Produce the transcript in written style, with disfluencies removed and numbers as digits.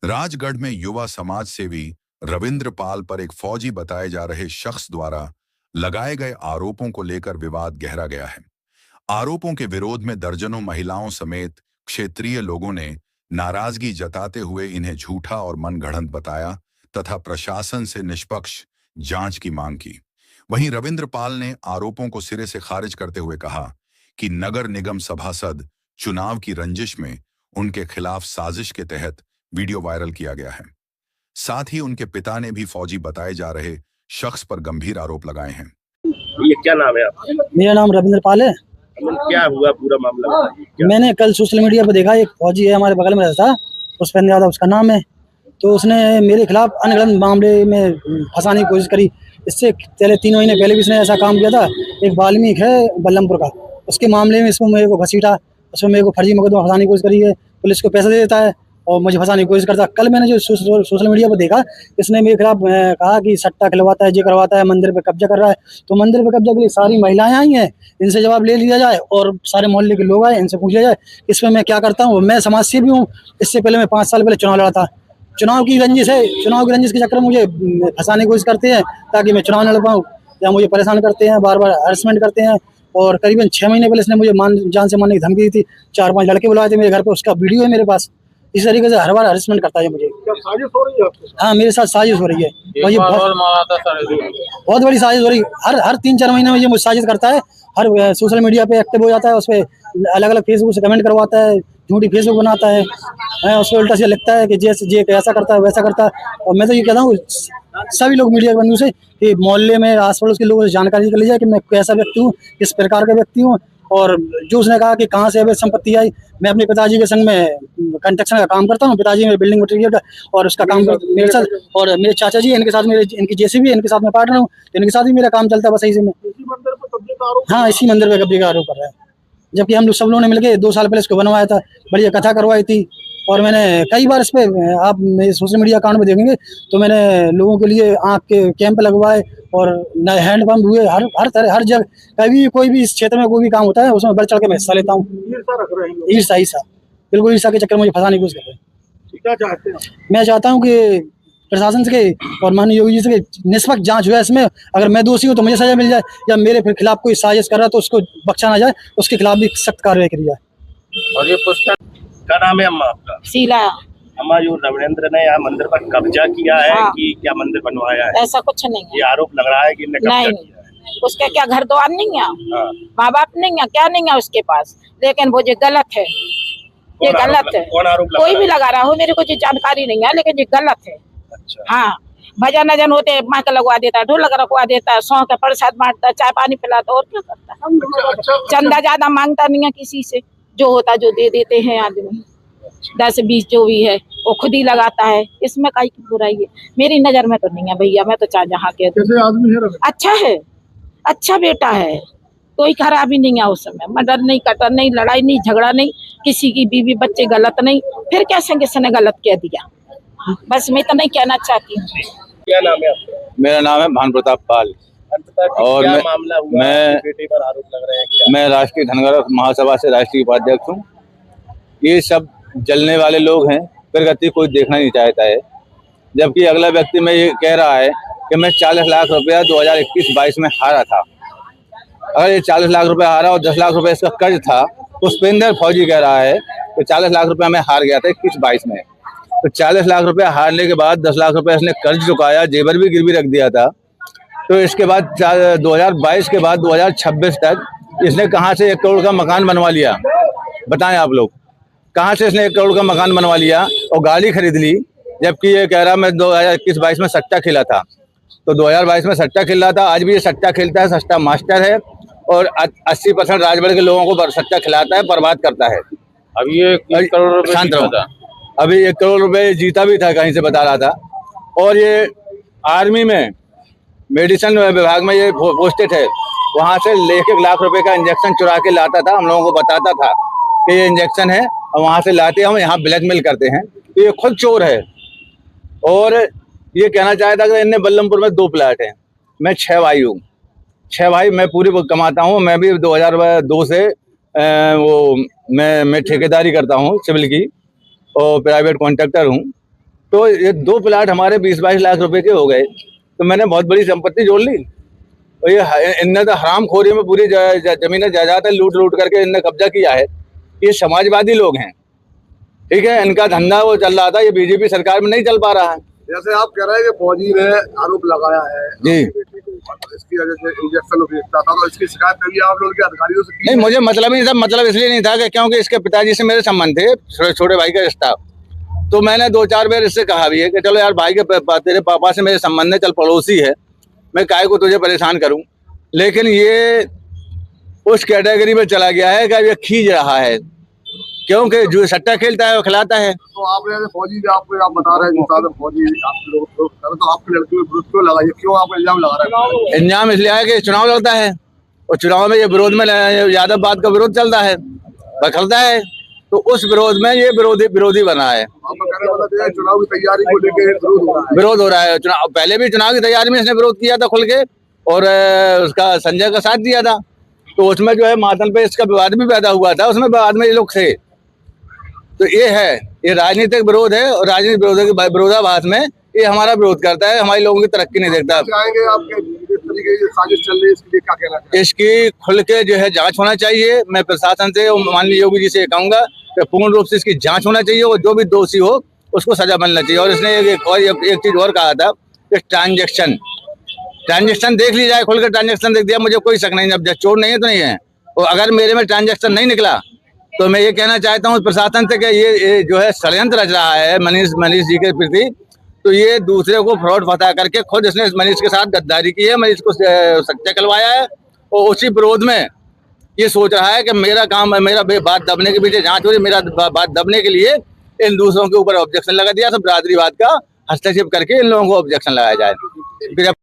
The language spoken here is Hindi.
राजगढ़ में युवा समाज सेवी रविंद्र पाल पर एक फौजी बताए जा रहे शख्स द्वारा लगाए गए आरोपों को लेकर विवाद गहरा गया है। आरोपों के विरोध में दर्जनों महिलाओं समेत क्षेत्रीय लोगों ने नाराजगी जताते हुए इन्हें झूठा और मनगढ़ंत बताया तथा प्रशासन से निष्पक्ष जांच की मांग की। वहीं रविंद्र पाल ने आरोपों को सिरे से खारिज करते हुए कहा कि नगर निगम सभासद चुनाव की रंजिश में उनके खिलाफ साजिश के तहत वीडियो वायरल किया गया है। साथ ही उनके पिता ने भी फौजी बताए जा रहे शख्स पर गंभीर आरोप लगाए हैं। ये क्या नाम है आपका? मेरा नाम रविंद्र पाल है। क्या हुआ पूरा मामला? मैंने कल सोशल मीडिया पर देखा, एक फौजी है हमारे बगल में रहता था, पुष्पेंद्र यादव उसका नाम है, तो उसने मेरे खिलाफ अनगढ़ंत मामले में फंसाने की कोशिश करी। इससे पहले 3 महीने पहले भी इसने ऐसा काम किया था। एक वाल्मीकि है बल्लमपुर का, उसके मामले में इसको मेरे को घसीटा, उसमें मेरे को फर्जी मुकदमा फंसाने की कोशिश करी है। पुलिस को पैसा दे देता है और मुझे फंसाने की कोशिश करता है। कल मैंने जो सोशल मीडिया पर देखा, इसने मेरे खिलाफ कहा कि सट्टा खिलवाता है, ये करवाता है, मंदिर पे कब्जा कर रहा है। तो मंदिर पे कब्जा के लिए सारी महिलाएं आई हैं, इनसे जवाब ले लिया जाए और सारे मोहल्ले के लोग आए, इनसे पूछ लिया जाए इसमें मैं क्या करता हूँ। मैं समाज सेवी हूँ। इससे पहले मैं 5 साल पहले चुनाव लड़ा था। चुनाव की रंजिश है, चुनाव की रंजिश के चक्कर में मुझे फंसाने की कोशिश करते हैं ताकि मैं चुनाव लड़ पाऊँ, या मुझे परेशान करते हैं, बार बार हरासमेंट करते हैं। और करीबन 6 महीने पहले इसने मुझे जान से मारने की धमकी दी थी। 4-5 लड़के बुलाए थे मेरे घर पे, उसका वीडियो है मेरे पास। इस तरीके से हर बार हरासमेंट करता है मुझे। क्या साजिश हो रही है आपके साथ? हाँ, मेरे साथ साजिश हो रही है। और ये बहुत बड़ी साजिश हो रही है। हर 3-4 महीने में ये मुझे साजिश करता है। हर सोशल मीडिया पे एक्टिव हो जाता है, उस पर अलग अलग फेसबुक से कमेंट करवाता है, झूठी फेसबुक बनाता है, उस पर उल्टा से लिखता है कि जैसे ये ऐसा करता है वैसा करता है। और मैं तो ये कहता हूँ सभी लोग मीडिया के बंधु से कि मोहल्ले में आस पड़ोस के लोगों से जानकारी कर ली जाए कि मैं कैसा व्यक्ति हूँ, किस प्रकार का व्यक्ति हूँ। और जो उसने कहा कि कहाँ से अवैध संपत्ति आई, मैं अपने पिताजी के संग में कंस्ट्रक्शन का काम करता हूँ। पिताजी मेरे बिल्डिंग मटेरियल का और उसका काम मेरे साथ, और मेरे चाचा जी इनके साथ, इनकी जेसीबी इनके साथ में पार्टनर हूँ, तो इनके साथ ही मेरा काम चलता है बस ऐसे में। इसी मंदिर पर कब्जे का आरोप? हाँ, इसी मंदिर पे कब्जे का आरोप कर रहा है, जबकि हम लोग सब लोगों ने मिलकर 2 साल पहले इसको बनवाया था, बढ़िया कथा करवाई थी। और मैंने कई बार इस पे, आप मेरे सोशल मीडिया अकाउंट में देखेंगे तो मैंने लोगों के लिए आँख के कैंप लगवाए और नए हैंडपम्प हुए। हर जगह कभी कोई भी इस क्षेत्र में कोई भी काम होता है उसमें बढ़ चढ़ के मैं हिस्सा लेता हूँ। ईर्ष्या रख रहे हैं लोग। ईर्ष्या बिल्कुल, ईर्ष्या के चक्कर में मुझे फंसाने की कोशिश कर रहे हैं। क्या चाहते हैं? मैं चाहता हूँ कि प्रशासन से और माननीय योगी जी से निष्पक्ष जांच हुआ इसमें। अगर मैं दोषी हूँ तो मुझे सजा मिल जाए, या मेरे फिर खिलाफ कोई साजिश कर रहा है तो उसको बख्शा ना जाए, उसके खिलाफ भी सख्त कार्रवाई करी जाए। और ये पुष्पा, क्या नाम है अम्मा आपका? शीला। अम्मा, जो रविंद्र ने यहाँ मंदिर पर कब्जा किया है, हाँ। कि क्या मंदिर बनवाया है? ऐसा कुछ नहीं है। ये आरोप लग रहा है कि इन्हें कब्जा नहीं, किया है। उसके क्या घर द्वार नहीं है, हाँ। माँ बाप नहीं है, क्या नहीं है उसके पास, लेकिन वो ये गलत है, ये गलत है। कौन आरोप लगा कोई रहा भी है? लगा रहा हो, मेरे को जानकारी नहीं है, लेकिन ये गलत है। अच्छा। हाँ, भजन नजन होते माइक लगवा देता है, ढोलक रखवा देता है, सौ का प्रसाद बांटता है, चाय पानी पिलाता, और क्या करता है। अच्छा। चंदा ज्यादा मांगता नहीं है किसी से, जो होता जो दे देते हैं आदमी। 10-20 जो भी है वो खुद ही लगाता है, इसमें काई की बुराई है? मेरी नजर में तो नहीं है भैया, मैं तो चाहे जहाँ के। कैसे आदमी है रविंद्र? अच्छा है, अच्छा बेटा है, कोई खराबी नहीं है उसमें। मर्डर नहीं, कटर नहीं, लड़ाई नहीं, झगड़ा नहीं, किसी की बीवी बच्चे गलत नहीं, फिर कैसे किसी ने गलत कह दिया। बस मैं तो नहीं कहना चाहती हूँ। क्या नाम है आपका? मेरा नाम है भान प्रताप पाल और क्या मामला हुआ? बेटे पर आरोप लग रहे हैं क्या? मैं राष्ट्रीय धनगर महासभा से राष्ट्रीय उपाध्यक्ष हूँ। ये सब जलने वाले लोग हैं, प्रगति कोई देखना नहीं चाहता है। जबकि अगला व्यक्ति में ये कह रहा है कि मैं 40 लाख रुपया 2021-22 में हारा था। अगर ये 40 लाख रुपया हारा और 10 लाख रुपया इसका कर्ज था, पुष्पेंद्र फौजी कह रहा है कि 40 लाख रुपया मैं हार गया था 21-22 में। तो 40 लाख रुपया हारने के बाद 10 लाख रुपया इसने कर्ज चुकाया, जेवर भी गिरवी रख दिया था। तो इसके बाद 2022 के बाद 2026 तक इसने कहाँ से 1 करोड़ का मकान बनवा लिया? बताएं आप लोग, कहाँ से इसने 1 करोड़ का मकान बनवा लिया और गाड़ी खरीद ली? जबकि ये कह रहा मैं 2021-22 में सट्टा खेला था। तो 2022 में सट्टा खेल रहा था, आज भी ये सट्टा खेलता है, सट्टा मास्टर है और 80% राजगढ़ के लोगों को सट्टा खिलाता है, बर्बाद करता है। अभी ये 1 करोड़ रुपए शांत रहो। अभी 1 करोड़ रुपए जीता भी था, कहीं से बता रहा था। और ये आर्मी में मेडिसिन विभाग में ये पोस्टेड है, वहाँ से 1 लाख रुपए का इंजेक्शन चुरा के लाता था, हम लोगों को बताता था कि ये इंजेक्शन है, और वहाँ से लाते हम यहाँ ब्लैकमेल करते हैं। तो ये खुद चोर है। और ये कहना चाहता कि इनने बल्लमपुर में 2 प्लाट हैं, मैं 6 भाई हूँ, 6 भाई, मैं पूरी कमाता हूँ। मैं भी 2002 से मैं ठेकेदारी करता हूँ सिविल की, और प्राइवेट कॉन्ट्रैक्टर हूँ। तो ये 2 प्लाट हमारे 20-22 लाख रुपए के हो गए, तो मैंने बहुत बड़ी संपत्ति जोड़ ली। और ये इनने तो हरामखोरी में पूरी जमीनें जायदाद लूट करके इनने कब्जा किया है। ये समाजवादी लोग हैं, ठीक है, इनका धंधा वो चल रहा था, ये बीजेपी सरकार में नहीं चल पा रहा है। जैसे आप कह रहे हैं कि फौजी ने आरोप लगाया है जी, इसकी वजह से इंजेक्शन भेजता था, तो इसकी शिकायत कभी आप लोगों के अधिकारियों से की? नहीं, मुझे मतलब नहीं था, मतलब इसलिए नहीं था कि क्योंकि इसके पिताजी से मेरे संबंध थे, छोटे भाई का रिश्ता। तो मैंने 2-4 बार इससे कहा भी है कि चलो यार भाई के तेरे पापा से मेरे संबंध है, चल पड़ोसी है, मैं काहे को तुझे परेशान करूं। लेकिन ये उस कैटेगरी में चला गया है कि अब ये खींच रहा है, क्योंकि जो सट्टा खेलता है वो खिलाता है। तो आपने फौजी आप बता रहे हैं फौजी आप लोग तो आपकी लड़की में विरोध क्यों लगाइए, क्यों आप इल्जाम लगा रहे हैं? इल्जाम इसलिए है कि चुनाव लड़ता है और चुनाव में ये विरोध में यादववाद का विरोध चलता है, बखलता है, तो उस विरोध में ये विरोधी बना है। चुनाव की तैयारी को लेकर विरोध हो रहा है। चुनाव पहले भी चुनाव की तैयारी में इसने विरोध किया था खुल के, और उसका संजय का साथ दिया था, तो उसमें जो है मातन पे इसका विवाद भी पैदा हुआ था, उसमें विवाद में ये लोग थे। तो ये है, ये राजनीतिक विरोध है, और राजनीतिक विरोधाभास में ये हमारा विरोध करता है, हमारे लोगों की तरक्की नहीं देखता। चाहेंगे आपके जिस तरीके की साजिश चल रही है इसके लिए क्या कहना चाहिए? इसकी खुल के जो है जांच होना चाहिए। मैं प्रशासन से और माननीय योगी जी से कहूंगा कि पूर्ण रूप से इसकी जांच होना चाहिए, और जो भी दोषी हो उसको सजा मिलना चाहिए। और इसने एक चीज और कहा था कि ट्रांजेक्शन देख ली जाए, खुल कर ट्रांजेक्शन देख दिया, मुझे कोई शक नहीं, अब चोर नहीं है तो नहीं है। और अगर मेरे में ट्रांजेक्शन नहीं निकला तो मैं ये कहना चाहता हूँ प्रशासन से कि ये जो है षड्यंत्र रच रहा है मनीष जी के प्रति, तो ये दूसरे को फ्रॉड फंसा करके खुद इसने मनीष के साथ गद्दारी की है, मनीष को सच्चा करवाया है, और उसी विरोध में ये सोच रहा है कि मेरा काम है, मेरा बात दबने के पीछे जांच हो रही, मेरा बात दबने के लिए इन दूसरों के ऊपर ऑब्जेक्शन लगा दिया, तो बिरादरीवाद का हस्तक्षेप करके इन लोगों को ऑब्जेक्शन लगाया जाए।